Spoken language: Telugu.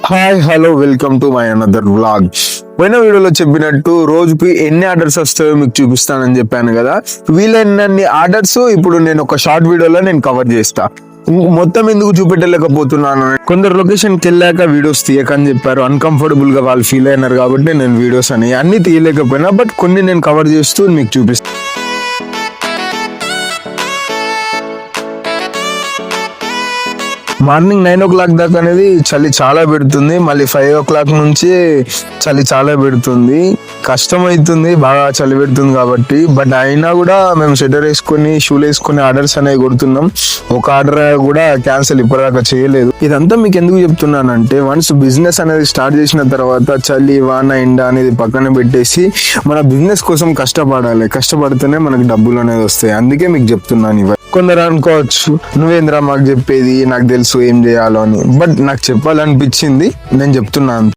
Hi hello welcome to my another vlog. పోయిన వీడియోలో చెప్పినట్టు రోజుకి ఎన్ని ఆర్డర్స్ వస్తాయో మీకు చూపిస్తానని చెప్పాను కదా. వీలైనన్ని ఆర్డర్స్ ఇప్పుడు నేను ఒక షార్ట్ వీడియోలో నేను కవర్ చేస్తా. మొత్తం ఎందుకు చూపెట్టలేకపోతున్నాను, కొందరు లొకేషన్కి వెళ్ళాక వీడియోస్ తీయకని చెప్పారు. అన్కంఫర్టబుల్ గా వాళ్ళు ఫీల్ అయినారు కాబట్టి నేను వీడియోస్ అని అన్ని తీయలేకపోయినా, బట్ కొన్ని నేను కవర్ చేస్తూ మీకు చూపిస్తాను. మార్నింగ్ 9 o'clock దాకా అనేది చలి చాలా పెడుతుంది, మళ్ళీ 5 o'clock నుంచి చలి చాలా పెడుతుంది, కష్టం అవుతుంది, బాగా చలి పెడుతుంది కాబట్టి. బట్ అయినా కూడా మేము స్వెటర్ వేసుకొని షూలు వేసుకొని ఆర్డర్స్ అనేవి కొడుతున్నాం. ఒక ఆర్డర్ కూడా క్యాన్సిల్ ఇప్పటిదాకా చేయలేదు. ఇదంతా మీకు ఎందుకు చెప్తున్నానంటే, వన్స్ బిజినెస్ అనేది స్టార్ట్ చేసిన తర్వాత చలి వాన ఎండ అనేది పక్కన పెట్టేసి మన బిజినెస్ కోసం కష్టపడాలి. కష్టపడితేనే మనకి డబ్బులు అనేది వస్తాయి. అందుకే మీకు చెప్తున్నాను ఇవి. కొందరు అనుకోవచ్చు, నువ్వేంద్రా మాకు చెప్పేది, నాకు తెలుసు ఏం చేయాలో అని. బట్ నాకు చెప్పాలనిపించింది, నేను చెప్తున్నాను.